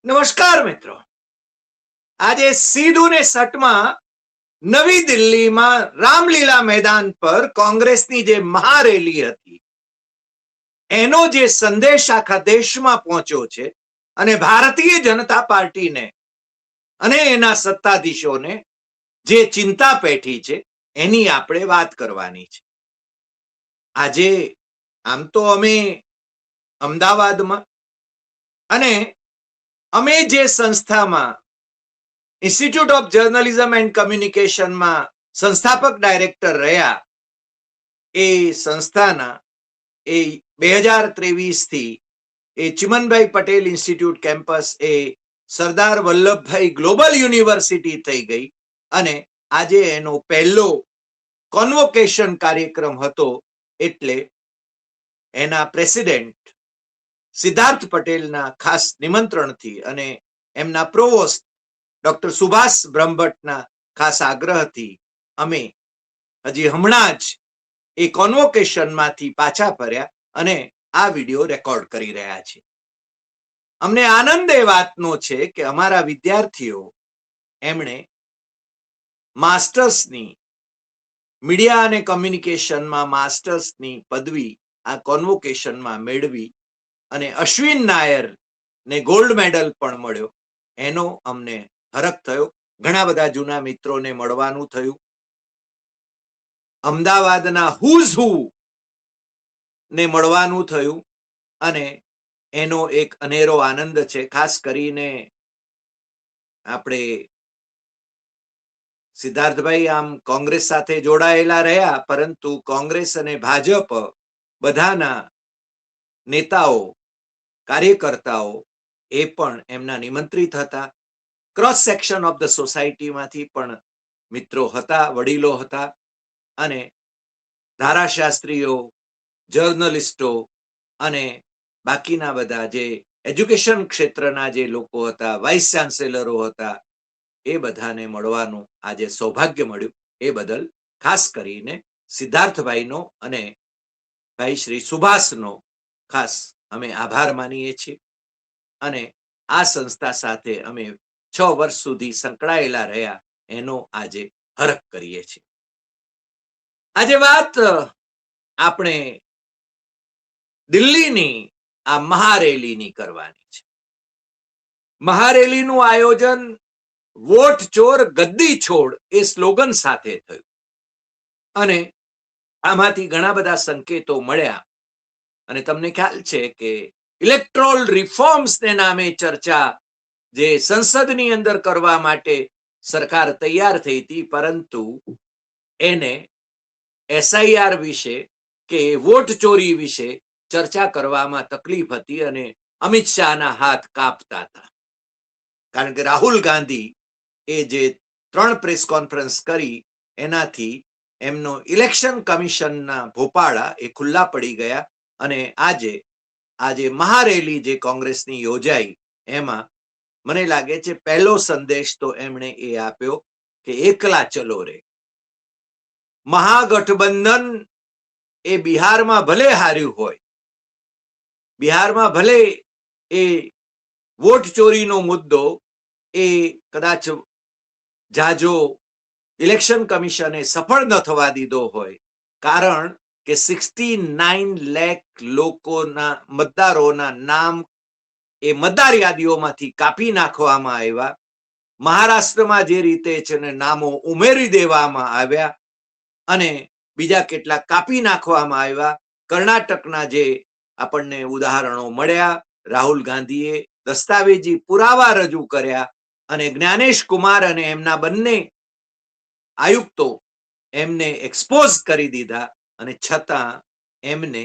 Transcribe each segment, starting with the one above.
નમસ્કાર મિત્રો, આજે સીધું ને સટમાં નવી દિલ્હીમાં રામલીલા મેદાન પર કોંગ્રેસની જે મહારેલી હતી એનો જે સંદેશ આખા દેશમાં પહોંચ્યો છે અને ભારતીય જનતા પાર્ટીને અને એના સત્તાધીશોને જે ચિંતા પેઠી છે એની આપણે વાત કરવાની છે. આજે આમ તો અમે અમદાવાદમાં અને અમે જે સંસ્થામાં ઇન્સ્ટિટ્યૂટ ઓફ જર્નલિઝમ એન્ડ કમ્યુનિકેશનમાં સંસ્થાપક ડાયરેક્ટર રહ્યા, એ સંસ્થાના એ 2023 થી એ ચિમનભાઈ પટેલ ઇન્સ્ટિટ્યૂટ કેમ્પસ એ સરદાર વલ્લભભાઈ ગ્લોબલ યુનિવર્સિટી થઈ ગઈ અને આજે એનો પહેલો કોન્વોકેશન કાર્યક્રમ હતો. એટલે એના પ્રેસિડેન્ટ સિદ્ધાર્થ પટેલના ખાસ નિમંત્રણથી અને એમના પ્રોવોસ્ટ ડોક્ટર સુભાષ બ્રહ્મભટ્ટના ખાસ આગ્રહથી અમે હજી હમણાં જ એ કોન્વોકેશનમાંથી પાછા ફર્યા અને આ વિડીયો રેકોર્ડ કરી રહ્યા છીએ. અમને આનંદ એ વાતનો છે કે અમારા વિદ્યાર્થીઓ એમણે માસ્ટર્સની મીડિયા અને કમ્યુનિકેશનમાં માસ્ટર્સની પદવી આ કોન્વોકેશનમાં મેળવી અને અશ્વિન નાયર ને ગોલ્ડ મેડલ પણ મળ્યો. એનો અમને હરખ થયો. ઘણા બધા જૂના મિત્રોને મળવાનું થયું. અમદાવાદના હુઝ હુ ને મળવાનું થયું અને એનો એક અનેરો આનંદ છે. ખાસ કરીને આપણે સિદ્ધાર્થભાઈ આમ કોંગ્રેસ સાથે જોડાયેલા રહ્યા, પરંતુ કોંગ્રેસ અને ભાજપ બધાના નેતાઓ કાર્યકર્તાઓ એ પણ એમના નિમંત્રિત હતા. ક્રોસ સેક્શન ઓફ ધ સોસાયટીમાંથી પણ મિત્રો હતા, વડીલો હતા અને ધારાશાસ્ત્રીઓ, જર્નલિસ્ટો અને બાકીના બધા જે એજ્યુકેશન ક્ષેત્રના જે લોકો હતા, વાઇસ ચાન્સેલરો હતા, એ બધાને મળવાનું આજે સૌભાગ્ય મળ્યું. એ બદલ ખાસ કરીને સિદ્ધાર્થભાઈનો અને ભાઈ શ્રી સુભાષનો ખાસ અમે આભાર માનીએ છીએ અને આ સંસ્થા સાથે અમે 6 વર્ષ સુધી સંકળાયેલા રહ્યા એનો આજે હરખ કરીએ છીએ. આજે વાત આપણે દિલ્હીની આ મહારેલીની કરવાની છે. મહારેલીનું આયોજન વોટ ચોર ગદ્દી છોડ એ સ્લોગન સાથે થયું અને આમાંથી ઘણા બધા સંકેતો મળ્યા અને તમને ખ્યાલ છે કે ઇલેક્ટોરલ રિફોર્મ્સને નામે ચર્ચા જે સંસદની અંદર કરવા માટે સરકાર તૈયાર થઈ હતી, પરંતુ એને એસઆઈઆર વિશે કે વોટ ચોરી વિશે ચર્ચા કરવામાં તકલીફ હતી અને અમિત શાહના હાથ કાપતા હતા. કારણ કે રાહુલ ગાંધી એ જે 3 પ્રેસ કોન્ફરન્સ કરી એનાથી એમનો ઇલેક્શન કમિશનના ભોપાળા એ ખુલ્લા પડી ગયા અને આજે મહારેલી જે કોંગ્રેસની યોજાઈ એમાં મને લાગે છે પહેલો સંદેશ તો એમણે એ આપ્યો કે એકલા ચલો રે. મહાગઠબંધન એ બિહારમાં ભલે હાર્યું હોય, બિહારમાં ભલે એ વોટ ચોરીનો મુદ્દો એ કદાચ જાજો ઇલેક્શન કમિશને સફળ ન થવા દીધો હોય, કારણ કે 69 લાખ લોકોના મતદારોના નામ એ મતદાર યાદીઓમાંથી કાપી નાખવામાં આવ્યા. મહારાષ્ટ્રમાં જે રીતે છે ને નામો ઉમેરી દેવામાં આવ્યા અને બીજા કેટલાક કાપી નાખવામાં આવ્યા. કર્ણાટકના જે આપણને ઉદાહરણો મળ્યા, રાહુલ ગાંધીએ દસ્તાવેજી પુરાવા રજૂ કર્યા અને જ્ઞાનેશ કુમાર અને એમના બંને આયુક્તો એમને એક્સપોઝ કરી દીધા અને છતાં એમને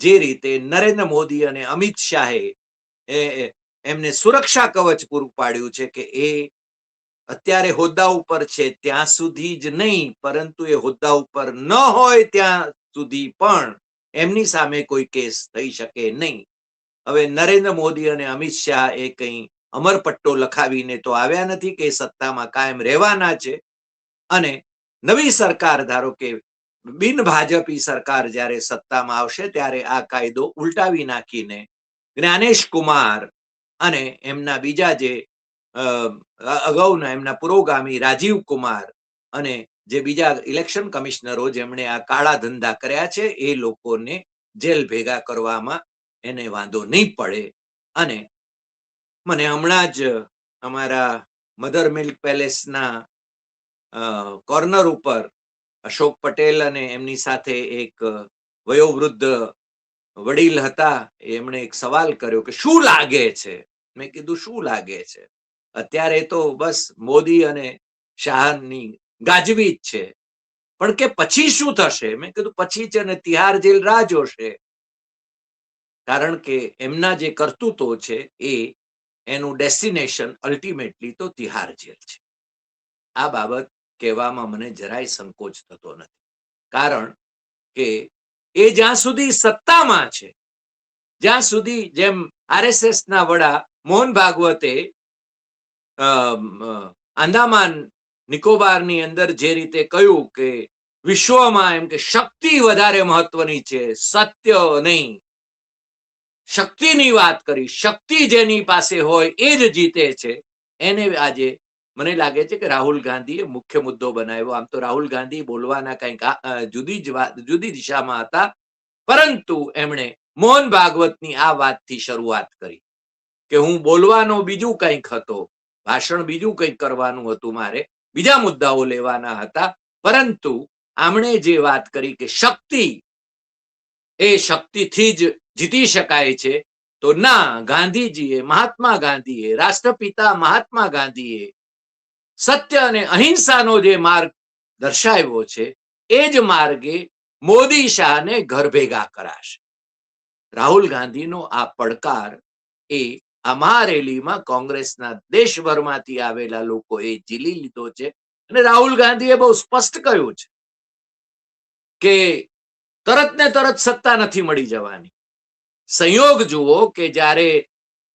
જે રીતે નરેન્દ્ર મોદી અને અમિત શાહે એમને સુરક્ષા કવચ પૂરું પાડ્યું છે કે એ અત્યારે હોદ્દા ઉપર છે ત્યાં સુધી જ નહીં, પરંતુ એ હોદ્દા ઉપર ન હોય ત્યાં સુધી પણ એમની સામે કોઈ કેસ થઈ શકે નહીં. હવે નરેન્દ્ર મોદી અને અમિત શાહ એ કંઈ અમરપટ્ટો લખાવીને તો આવ્યા નથી કે સત્તામાં કાયમ રહેવાના છે અને નવી સરકાર, ધારો કે બિન ભાજપી સરકાર જ્યારે સત્તામાં આવશે ત્યારે આ કાયદો ઉલટાવી નાખીને જ્ઞાનેશ કુમાર અને એમના બીજા જે અગાઉના એમના પુરોગામી રાજીવ કુમાર અને જે બીજા ઇલેક્શન કમિશનરો જેમણે આ કાળા ધંધા કર્યા છે એ લોકોને જેલ ભેગા કરવામાં એને વાંધો નહીં પડે. અને મને હમણાં જ અમારા મધર મિલ્ક પેલેસના કોર્નર ઉપર અશોક પટેલ અને એમની સાથે એક વયોવૃદ્ધ વડીલ હતા, એમણે એક સવાલ કર્યો કે શું લાગે છે. મેં કીધું શું લાગે છે, અત્યારે તો બસ મોદી અને શાહની ગાજવી જ છે, પણ કે પછી શું થશે. મેં કીધું પછી છે ને તિહાર જેલ રાહ જોશે, કારણ કે એમના જે કરતૂતો છે એ એનું ડેસ્ટિનેશન અલ્ટિમેટલી તો તિહાર જેલ છે. આ બાબત કહેવામાં મને જરાય સંકોચ થતો નથી, કારણ કે એ જ્યાં સુધી સત્તામાં છે, જ્યાં સુધી જેમ આરએસએસ ના વડા મોહન ભાગવતે આંદામાન નિકોબારની અંદર જે રીતે કહ્યું કે વિશ્વમાં એમ કે શક્તિ વધારે મહત્વની છે, સત્ય નહીં. શક્તિની વાત કરી, શક્તિ જેની પાસે હોય એ જ જીતે છે. એને આજે મને લાગે છે કે રાહુલ ગાંધીએ મુખ્ય મુદ્દો બનાવ્યો. આમ તો રાહુલ ગાંધી બોલવાના કંઈક જુદી દિશામાં હતા, પરંતુ એમણે મોહન ભાગવતની આ વાતથી શરૂઆત કરી કે હું બોલવાનો બીજું કંઈક હતો, ભાષણ બીજું કંઈક કરવાનું હતું, મારે બીજા મુદ્દાઓ લેવાના હતા, પરંતુ આમણે જે વાત કરી કે શક્તિ એ શક્તિથી જ જીતી શકાય છે, તો ના, ગાંધીજીએ, મહાત્મા ગાંધીએ, રાષ્ટ્રપિતા મહાત્મા ગાંધીએ સત્ય અને અહિંસાનો જે માર્ગ દર્શાવ્યો છે એ જ માર્ગે મોદી શાહને ઘર ભેગા કરાશે. રાહુલ ગાંધીનો આ પડકાર એ આ મહારેલીમાં કોંગ્રેસના દેશભરમાંથી આવેલા લોકોએ ઝીલી લીધો છે. અને રાહુલ ગાંધીએ બહુ સ્પષ્ટ કહ્યું છે કે તરત ને તરત સત્તા નથી મળી જવાની. સંયોગ જુઓ કે જ્યારે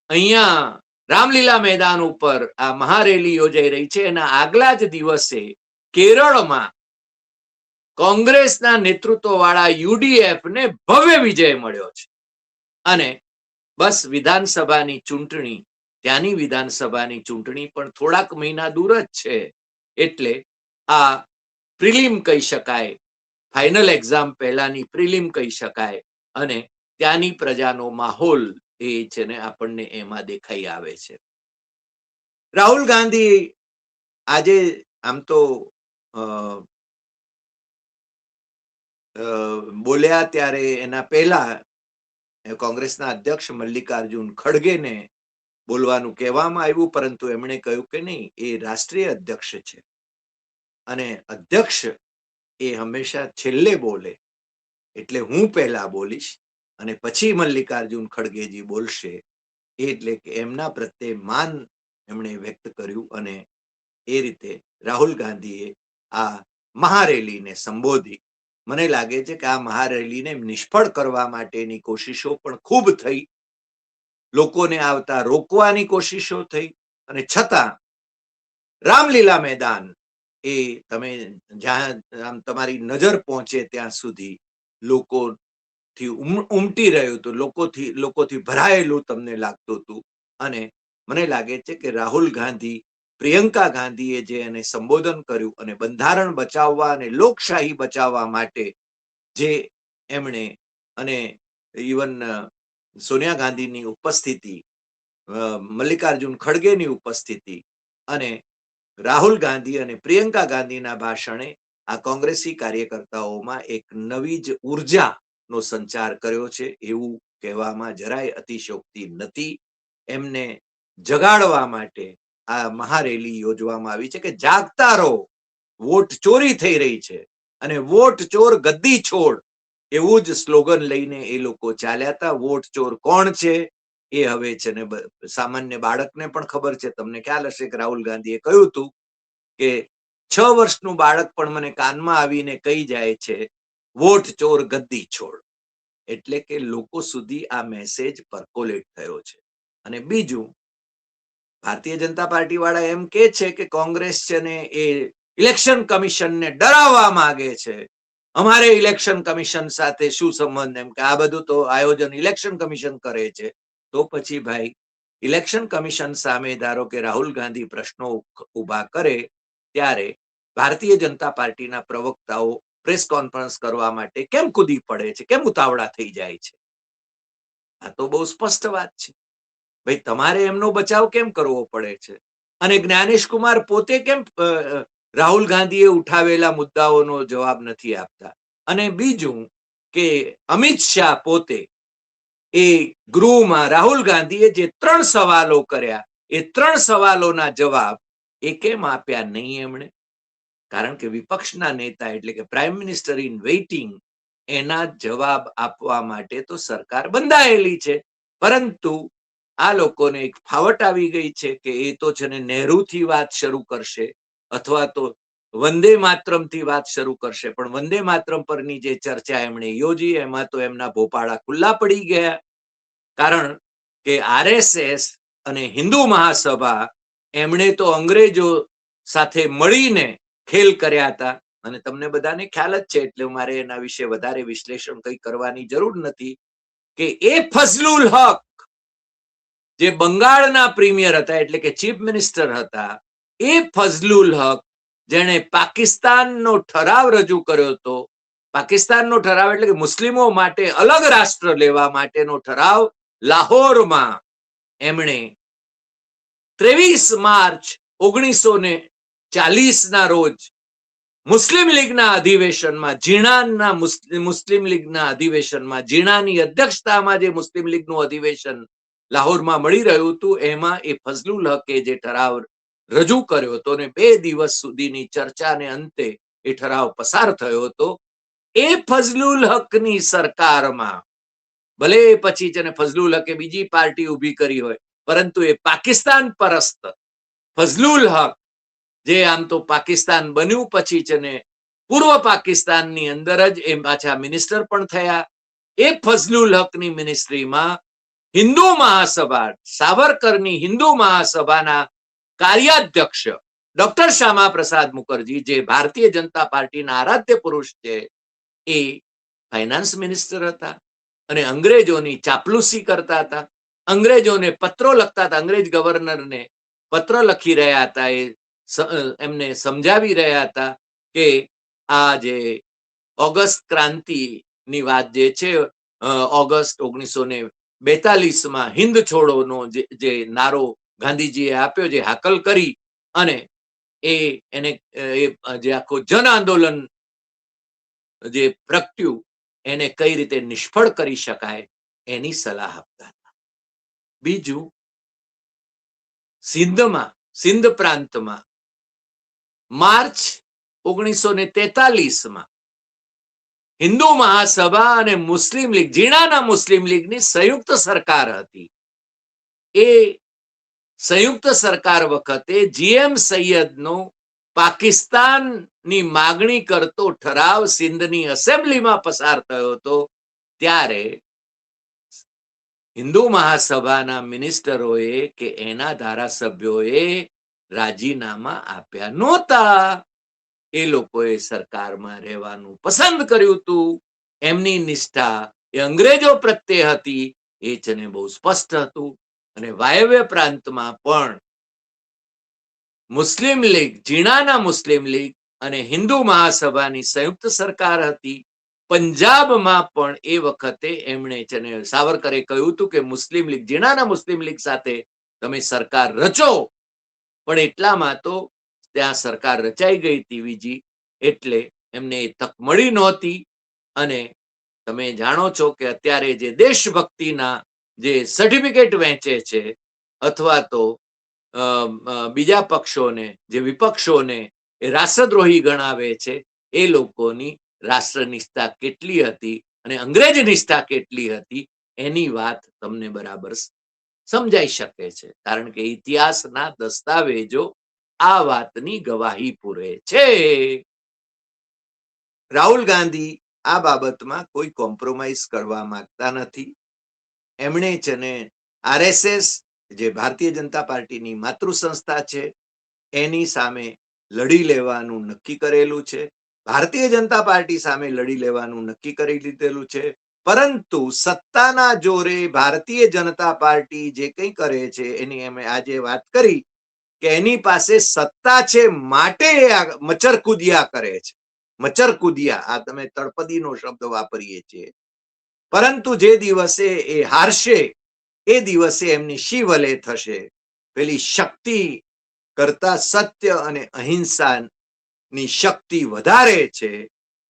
અહીંયા રામલીલા મેદાન ઉપર આ મહારેલી યોજાઈ રહી છે, એના આગલા જ દિવસે કેરળમાં કોંગ્રેસના નેતૃત્વ વાળા યુડીએફ ને ભવ્ય વિજય મળ્યો છે. અને બસ વિધાનસભાની ચૂંટણી, ત્યાંની વિધાનસભાની ચૂંટણી પણ થોડાક મહિના દૂર જ છે, એટલે આ પ્રિલિમ કહી શકાય, ફાઇનલ એક્ઝામ પહેલાની પ્રિલિમ કહી શકાય. અને ત્યાંની પ્રજાનો માહોલ એ છે ને આપણને એમાં દેખાઈ આવે છે. રાહુલ ગાંધી આજે આમ તો બોલ્યા ત્યારે એના પહેલા કોંગ્રેસના અધ્યક્ષ મલ્લિકાર્જુન ખડગેને બોલવાનું કહેવામાં આવ્યું, પરંતુ એમણે કહ્યું કે નહીં, એ રાષ્ટ્રીય અધ્યક્ષ છે અને અધ્યક્ષ એ હંમેશા છેલ્લે બોલે, એટલે હું પહેલા બોલીશ અને પછી મલ્લિકાર્જુન ખડગેજી બોલશે. એટલે કે એમના પ્રત્યે માન એમણે વ્યક્ત કર્યું અને એ રીતે રાહુલ ગાંધીએ આ મહારેલીને સંબોધી. મને લાગે છે કે આ મહારેલીને નિષ્ફળ કરવા માટેની કોશિશો પણ ખૂબ થઈ, લોકોને આવતા રોકવાની કોશિશો થઈ, અને છતાં રામલીલા મેદાન એ તમે જ્યાં આમ તમારી નજર પહોંચે ત્યાં સુધી લોકોથી ઉમટી રહ્યું હતું, લોકોથી ભરાયેલું તમને લાગતું હતું. અને મને લાગે છે કે રાહુલ ગાંધી, પ્રિયંકા ગાંધીએ જે એને સંબોધન કર્યું અને બંધારણ બચાવવા અને લોકશાહી બચાવવા માટે જે એમણે, અને ઇવન સોનિયા ગાંધીની ઉપસ્થિતિ, મલ્લિકાર્જુન ખડગેની ઉપસ્થિતિ અને રાહુલ ગાંધી અને પ્રિયંકા ગાંધીના ભાષણે આ કોંગ્રેસી કાર્યકર્તાઓમાં એક નવી જ ઉર્જાનો સંચાર કર્યો છે, એવું કહેવામાં જરાય અતિશયોક્તિ નથી. એમને જગાડવા માટે આ મહારેલી યોજવામાં આવી છે કે જાગતા રહો, વોટ ચોરી થઈ રહી છે અને વોટ ચોર ગદ્દી છોડ, એવું જ સ્લોગન લઈને એ લોકો ચાલ્યા હતા. વોટ ચોર કોણ છે એ હવે છે ને સામાન્ય બાળકને પણ ખબર છે. તમને ખ્યાલ હશે કે રાહુલ ગાંધીએ કહ્યું હતું કે 6 વર્ષનું બાળક પણ મને કાનમાં આવીને કહી જાય છે, વોટ ચોર ગદ્દી છોડ. એટલે કે લોકો સુધી આ મેસેજ પરકોલેટ થયો છે. અને બીજું, ભારતીય જનતા પાર્ટી વાળા એમ કે છે કે કોંગ્રેસ છે ને એ ઇલેક્શન કમિશનને ડરાવવા માંગે છે. અમારે ઇલેક્શન કમિશન સાથે શું સંબંધ, એમ કે આ બધું તો આયોજન ઇલેક્શન કમિશન કરે છે. તો પછી ભાઈ, ઇલેક્શન કમિશન સામે ધારો કે રાહુલ ગાંધી પ્રશ્નો ઉભા કરે ત્યારે ભારતીય જનતા પાર્ટીના પ્રવક્તાઓ પ્રેસ કોન્ફરન્સ કરવા માટે કેમ કૂદી પડે છે, કેમ ઉતાવળા થઈ જાય છે? આ તો બહુ સ્પષ્ટ વાત છે. ભાઈ, તમારે એમનો બચાવ કેમ કરવો પડે છે? અને જ્ઞાનેશ કુમાર પોતે કેમ રાહુલ ગાંધીએ ઉઠાવેલા મુદ્દાઓનો જવાબ નથી આપતા? અને બીજું કે અમિત શાહ પોતે એ ગૃહમાં રાહુલ ગાંધીએ જે 3 સવાલો કર્યા, એ 3 સવાલોના જવાબ એ કેમ આપ્યા નહીં એમણે? કારણ કે વિપક્ષના નેતા એટલે કે પ્રાઇમ મિનિસ્ટર ઇન વેઇટિંગ, એના જવાબ આપવા માટે તો સરકાર બંધાયેલી છે. પરંતુ આ લોકોને એક ફાવટ આવી ગઈ છે કે એ તો છે ને નહેરુથી વાત શરૂ કરશે અથવા તો વંદે માતરમથી વાત શરૂ કરશે. પણ વંદે માતરમ પરની જે ચર્ચા એમણે યોજી એમાં તો એમના ભોપાળા ખુલ્લા પડી ગયા. કારણ કે આરએસએસ અને હિન્દુ મહાસભા એમણે તો અંગ્રેજો સાથે મળીને ખેલ કર્યા હતા. અને તમને બધાને ખ્યાલ જ છે, એટલે મારે એના વિશે વધારે વિશ્લેષણ કંઈ કરવાની જરૂર નથી કે એ ફઝલુલ હક જે બંગાળના પ્રીમિયર હતા એટલે કે ચીફ મિનિસ્ટર હતા, એ ફઝલુલ હક જેણે પાકિસ્તાનનો ઠરાવ રજૂ કર્યો હતો. પાકિસ્તાનનો ઠરાવ એટલે કે મુસ્લિમો માટે અલગ રાષ્ટ્ર લેવા માટેનો ઠરાવ લાહોરમાં એમણે 23 માર્ચ 1940 ના રોજ મુસ્લિમ લીગના અધિવેશનમાં, ઝીણાના મુસ્લિમ લીગના અધિવેશનમાં, ઝીણાની અધ્યક્ષતામાં જે મુસ્લિમ લીગનું અધિવેશન લાહોરમાં મળી રહ્યું હતું, એમાં એ ફઝલુલ હકે જે ઠરાવ રજૂ કર્યો હતો અને 2 દિવસ સુધીની ચર્ચાને અંતે એ ઠરાવ પસાર થયો હતો. એ ફઝલુલ હકની સરકારમાં ભલે પછી છે ને ફઝલુલ હકે બીજી પાર્ટી ઊભી કરી હોય, પરંતુ એ પાકિસ્તાન પરસ્ત ફઝલુલ હક જે આમ તો પાકિસ્તાન બન્યું પછી છે ને પૂર્વ પાકિસ્તાનની અંદર જ એ પાછા મિનિસ્ટર પણ થયા. એ ફઝલુલ હકની મિનિસ્ટ્રીમાં હિન્દુ મહાસભા, સાવરકરની હિન્દુ મહાસભાના કાર્યાધ્યક્ષ ડોક્ટર શ્યામા પ્રસાદ મુખર્જી, જે ભારતીય જનતા પાર્ટીના આરાધ્ય પુરુષ છે, એ ફાઇનાન્સ મિનિસ્ટર હતા અને અંગ્રેજોની ચાપલુસી કરતા હતા. અંગ્રેજોને પત્રો લખતા હતા, અંગ્રેજ ગવર્નરને પત્ર લખી રહ્યા હતા, એમને સમજાવી રહ્યા હતા કે આ જે ઓગસ્ટ ક્રાંતિની વાત જે છે, ઓગસ્ટ 1942માં હિન્દ છોડોનો જે નારો ગાંધીજીએ આપ્યો, જે હાકલ કરી અને એને જે આખું જન આંદોલન જે પ્રગટ્યું, એને કઈ રીતે નિષ્ફળ કરી શકાય એની સલાહ આપતા હતા. બીજું, સિંધ પ્રાંતમાં માર્ચ 1943માં હિન્દુ મહાસભા અને મુસ્લિમ લીગ, ઝીણાના મુસ્લિમ લીગની સંયુક્ત સરકાર હતી. એ સંયુક્ત સરકાર વખતે જીએમ સૈયદનો પાકિસ્તાનની માગણી કરતો ઠરાવ સિંધની એસેમ્બલીમાં પસાર થયો હતો. ત્યારે હિન્દુ મહાસભાના મિનિસ્ટરોએ કે એના ધારાસભ્યોએ રાજીનામા આપ્યા નહોતા. એ લોકોએ સરકારમાં રહેવાનું પસંદ કર્યું હતું. એમની નિષ્ઠા એ અંગ્રેજો પ્રત્યે હતી, એ છે ને બહુ સ્પષ્ટ હતું. અને વાયવ્ય પ્રાંતમાં પણ મુસ્લિમ લીગ, ઝીણાના મુસ્લિમ લીગ અને હિન્દુ મહાસભાની સંયુક્ત સરકાર હતી. પંજાબમાં પણ એ વખતે એમણે છે ને સાવરકરે કહ્યું હતું કે મુસ્લિમ લીગ, ઝીણાના મુસ્લિમ લીગ સાથે તમે સરકાર રચો. પણ એટલામાં તો ત્યાં સરકાર રચાઈ ગઈ હતી બીજી, એટલે એમને એ તક મળી નહોતી. અને તમે જાણો છો કે અત્યારે જે દેશભક્તિના જે સર્ટિફિકેટ વહેંચે છે અથવા તો બીજા પક્ષોને, જે વિપક્ષોને એ રાષ્ટ્રદ્રોહી ગણાવે છે, એ લોકોની રાષ્ટ્ર નિષ્ઠા કેટલી હતી અને અંગ્રેજ નિષ્ઠા કેટલી હતી એની વાત તમને બરાબર સમજાઈ શકે છે. કારણ કે ઇતિહાસના દસ્તાવેજો આ વાતની ગવાહી પૂરે છે. રાહુલ ગાંધી આ બાબતમાં કોઈ કોમ્પ્રોમાઇઝ કરવા માંગતા નથી. એમણે છે ને આરએસએસ, જે ભારતીય જનતા પાર્ટીની માતૃ સંસ્થા છે, એની સામે લડી લેવાનું નક્કી કરેલું છે. ભારતીય જનતા પાર્ટી સામે લડી લેવાનું નક્કી કરી લીધેલું છે. પરંતુ સત્તાના જોરે ભારતીય જનતા પાર્ટી જે કંઈ કરે છે એની અમે આજે વાત કરી કે એની પાસે સત્તા છે માટે મચર કુદિયા કરે છે. મચર કુદિયા, આ તમે તળપદીનો શબ્દ વાપરીએ છીએ. પરંતુ જે દિવસે એ હારશે એ દિવસે એમની શી વલે થશે. પેલી શક્તિ કરતા સત્ય અને અહિંસાની શક્તિ વધારે છે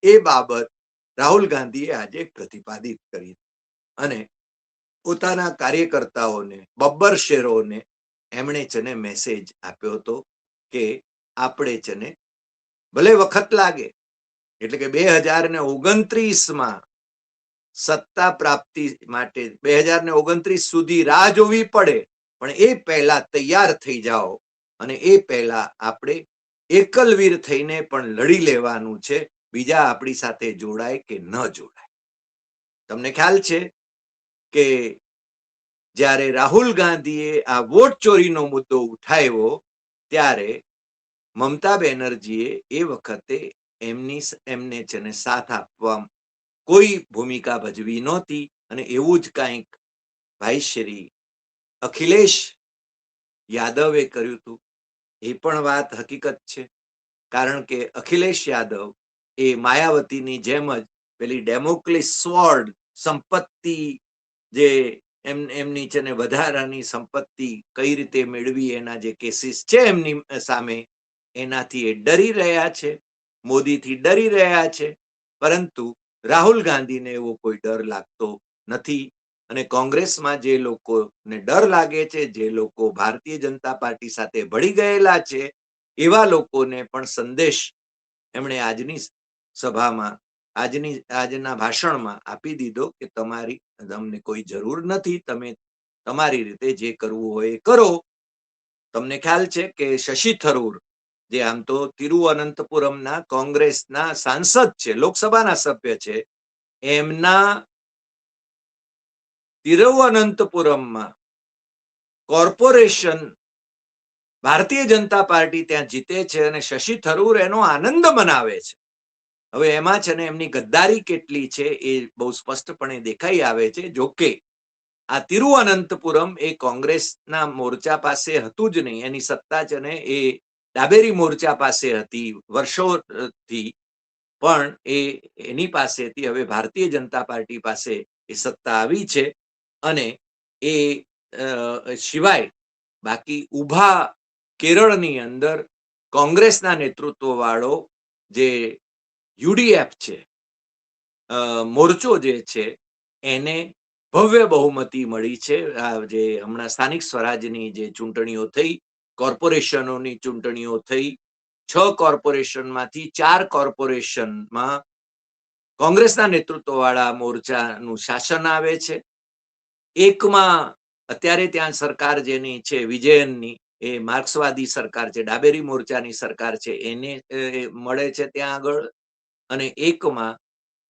એ બાબત રાહુલ ગાંધીએ આજે પ્રતિપાદિત કરી અને પોતાના કાર્યકર્તાઓને, બબ્બર શેરોને એમણે છે ને મેસેજ આપ્યો હતો કે આપણે છે ને ભલે વખત લાગે, એટલે કે 2029માં સત્તા પ્રાપ્તિ માટે 2029 સુધી રાહ જોવી પડે, પણ એ પહેલા તૈયાર થઈ જાઓ અને એ પહેલા આપણે એકલવીર થઈને પણ લડી લેવાનું છે, બીજા આપણી સાથે જોડાય કે ન જોડાય. તમને ખ્યાલ છે કે જ્યારે રાહુલ ગાંધીએ આ વોટ ચોરીનો મુદ્દો ઉઠાવ્યો ત્યારે મમતા બેનર્જીએ એ વખતે એમને છે ને સાથ આપવા કોઈ ભૂમિકા ભજવી નહોતી અને એવું જ કંઈક ભાઈ શ્રી અખિલેશ યાદવે કર્યું હતું. એ પણ વાત હકીકત છે, કારણ કે અખિલેશ યાદવ એ માયાવતીની જેમ જ પેલી ડેમોક્લિસ સ્વોર્ડ, સંપત્તિ જે એમની છે ને વધારાની સંપત્તિ કઈ રીતે મેળવી એના જે કેસીસ છે એમની સામે, એનાથી એ ડરી રહ્યા છે, મોદીથી ડરી રહ્યા છે. પરંતુ રાહુલ ગાંધીને એવો કોઈ ડર લાગતો નથી અને કોંગ્રેસમાં જે લોકોને ડર લાગે છે, જે લોકો ભારતીય જનતા પાર્ટી સાથે ભળી ગયેલા છે, એવા લોકોને પણ સંદેશ એમણે આજની સભામાં, આજના ભાષણમાં આપી દીધો કે તમને કોઈ જરૂર નથી, તમે તમારી રીતે જે કરવું હોય એ કરો. તમને ખ્યાલ છે કે શશી થરૂર, જે આમ તો તિરુવનંતપુરમના કોંગ્રેસના સાંસદ છે, લોકસભાના સભ્ય છે, એમના તિરુવનંતપુરમમાં કોર્પોરેશન ભારતીય જનતા પાર્ટી ત્યાં જીતે છે અને શશી થરૂર એનો આનંદ મનાવે છે. હવે એમાં છે ને એમની ગદ્દારી કેટલી છે એ બહુ સ્પષ્ટપણે દેખાઈ આવે છે. જોકે આ તિરુવનંતપુરમ એ કોંગ્રેસના મોરચા પાસે હતું જ નહીં, એની સત્તા છે ને એ ડાબેરી મોરચા પાસે હતી વર્ષોથી, પણ એની પાસેથી હવે ભારતીય જનતા પાર્ટી પાસે એ સત્તા આવી છે અને એ સિવાય બાકી ઉભા કેરળની અંદર કોંગ્રેસના નેતૃત્વ વાળો જે યુડીએફ છે, મોરચો જે છે, એને ભવ્ય બહુમતી મળી છે. જે હમણાં સ્થાનિક સ્વરાજની જે ચૂંટણીઓ થઈ, કોર્પોરેશનોની ચૂંટણીઓ થઈ, 6 કોર્પોરેશનમાંથી 4 કોર્પોરેશનમાં કોંગ્રેસના નેતૃત્વ વાળા મોરચાનું શાસન આવે છે. એકમાં અત્યારે ત્યાં સરકાર જેની છે વિજયનની, એ માર્ક્સવાદી સરકાર છે, ડાબેરી મોરચાની સરકાર છે, એને મળે છે ત્યાં આગળ. અને એકમાં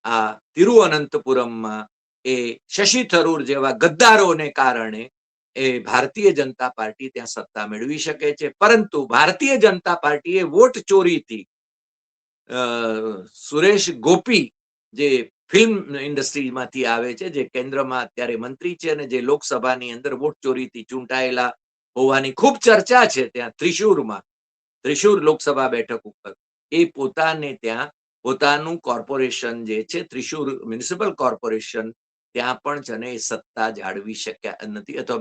આ તિરુવનંતપુરમમાં એ શશી થરૂર જેવા ગદ્દારોને કારણે એ ભારતીય જનતા પાર્ટી ત્યાં સત્તા મેળવી શકે છે. પરંતુ ભારતીય જનતા પાર્ટીએ વોટ ચોરીથી સુરેશ ગોપી, જે ફિલ્મ ઇન્ડસ્ટ્રીમાંથી આવે છે, જે કેન્દ્રમાં અત્યારે મંત્રી છે અને જે લોકસભાની અંદર વોટ ચોરીથી ચૂંટાયેલા હોવાની ખૂબ ચર્ચા છે ત્યાં ત્રિશુર લોકસભા બેઠક ઉપર, એ પોતાને ત્યાં પોતાનું કોર્પોરેશન જે છે ત્રિશુર મ્યુનિસિપલ કોર્પોરેશન, ત્યાં પણ છે ને સત્તા જાળવી શક્યા નથી, અથવા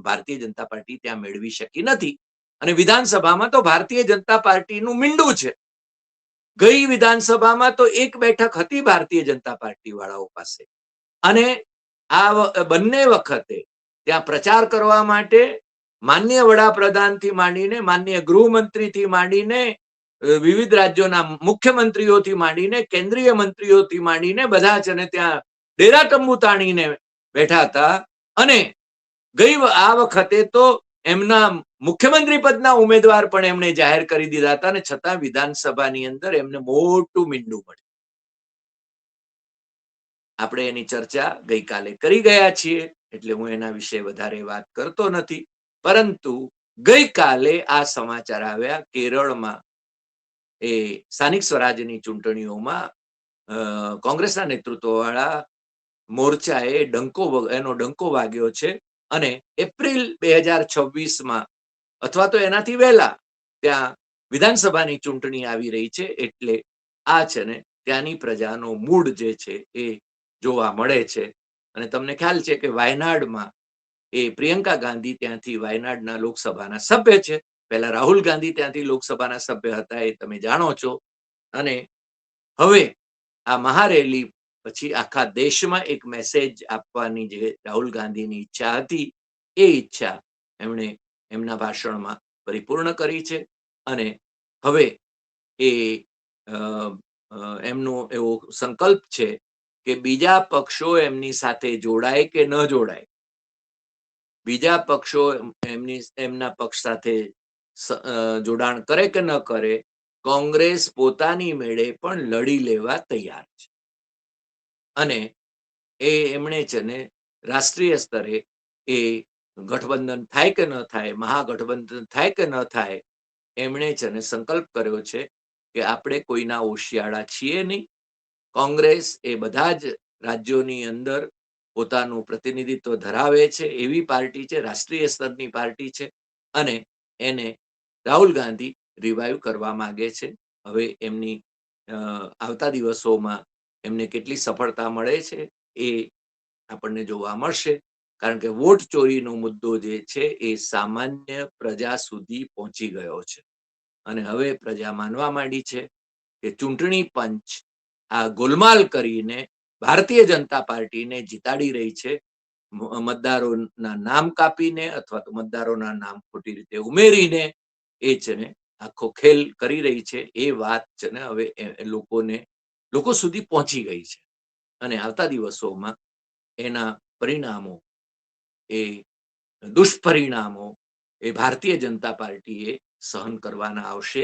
ભારતીય જનતા પાર્ટી ત્યાં મેળવી શકી નથી. અને વિધાનસભામાં તો ભારતીય જનતા પાર્ટીનું મીંડું છે. ગઈ વિધાનસભામાં તો એક બેઠક હતી ભારતીય જનતા પાર્ટી વાળાઓ પાસે, અને આ બંને વખતે ત્યાં પ્રચાર કરવા માટે માનનીય વડાપ્રધાનથી માંડીને માનનીય ગૃહમંત્રીથી માંડીને વિવિધ રાજ્યોના મુખ્યમંત્રીઓથી માંડીને કેન્દ્રીય મંત્રીઓથી માંડીને બધા છે ને ત્યાં ડેરા તંબુ તાણીને બેઠા હતા. અને આ વખતે તો એમના મુખ્યમંત્રી પદના ઉમેદવાર પણ એમણે જાહેર કરી દીધા હતા, અને છતાં વિધાનસભાની અંદર એમને મોટું મીંડું મળ્યું. આપણે એની ચર્ચા ગઈકાલે કરી ગયા છીએ, એટલે હું એના વિશે વધારે વાત કરતો નથી. પરંતુ ગઈકાલે આ સમાચાર આવ્યા, કેરળમાં એ સ્થાનિક સ્વરાજ્યની ચૂંટણીઓમાં કોંગ્રેસના નેતૃત્વ વાળા મોરચાએ એનો ડંકો વાગ્યો છે અને એપ્રિલ 2026માં અથવા તો એનાથી વહેલા ત્યાં વિધાનસભાની ચૂંટણી આવી રહી છે. એટલે આ છે ને ત્યાંની પ્રજાનો મૂડ જે છે એ જોવા મળે છે. અને તમને ખ્યાલ છે કે વાયનાડમાં એ પ્રિયંકા ગાંધી ત્યાંથી વાયનાડના લોકસભાના સભ્ય છે. પહેલા રાહુલ ગાંધી ત્યાંથી લોકસભાના સભ્ય હતા, એ તમે જાણો છો. અને હવે આ મહારેલી પછી આખા દેશમાં એક મેસેજ આપવાની જે રાહુલ ગાંધીની ઈચ્છા હતી, એ ઈચ્છા એમણે એમના ભાષણમાં પરિપૂર્ણ કરી છે. અને હવે એ એમનો એવો સંકલ્પ છે કે બીજા પક્ષો એમની સાથે જોડાય કે ન જોડાય, બીજા પક્ષો એમના પક્ષ સાથે જોડાણ કરે કે ન કરે, કોંગ્રેસ પોતાની મેળે પણ લડી લેવા તૈયાર છે. અને એમણે છે ને રાષ્ટ્રીય સ્તરે એ ગઠબંધન થાય કે ન થાય, મહાગઠબંધન થાય કે ન થાય, એમણે છે ને સંકલ્પ કર્યો છે કે આપણે કોઈના ઓશિયાળા છીએ નહીં. કોંગ્રેસ એ બધા જ રાજ્યોની અંદર પોતાનું પ્રતિનિધિત્વ ધરાવે છે એવી પાર્ટી છે, રાષ્ટ્રીય સ્તરની પાર્ટી છે. અને એને રાહુલ ગાંધી રિવાઈવ કરવા માંગે છે. હવે એમની આવતા દિવસોમાં એમને કેટલી સફળતા મળે છે એ આપણને જોવા મળશે. કારણ કે વોટ ચોરીનો મુદ્દો જે છે એ સામાન્ય પ્રજા સુધી પહોંચી ગયો છે. અને હવે પ્રજા માનવા માંડી છે કે ચૂંટણી પંચ આ ગોલમાલ કરીને ભારતીય જનતા પાર્ટીને જીતાડી રહી છે. મતદારોના નામ કાપીને અથવા તો મતદારોના નામ ખોટી રીતે ઉમેરીને એ છે ને આખો ખેલ કરી રહી છે. એ વાત છે ને હવે લોકો સુધી પહોંચી ગઈ છે. અને આવતા દિવસોમાં એના પરિણામો, એ દુષ્પરિણામો એ ભારતીય જનતા પાર્ટીએ સહન કરવાના આવશે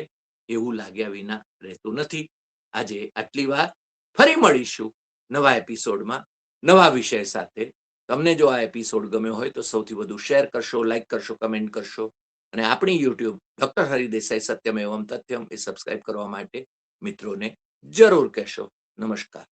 એવું લાગ્યા વિના રહેતું નથી. આજે આટલી વાત. ફરી મળીશું નવા એપિસોડમાં નવા વિષય સાથે. તમને જો આ એપિસોડ ગમ્યો હોય તો સૌથી વધુ શેર કરશો, લાઈક કરશો, કમેન્ટ કરશો. અને આપણી યુટ્યુબ ડોક્ટર હરિદેસાઈ સત્યમ એવમ તથ્યમ એ સબસ્ક્રાઇબ કરવા માટે મિત્રોને જરૂર કહેશો. નમસ્કાર.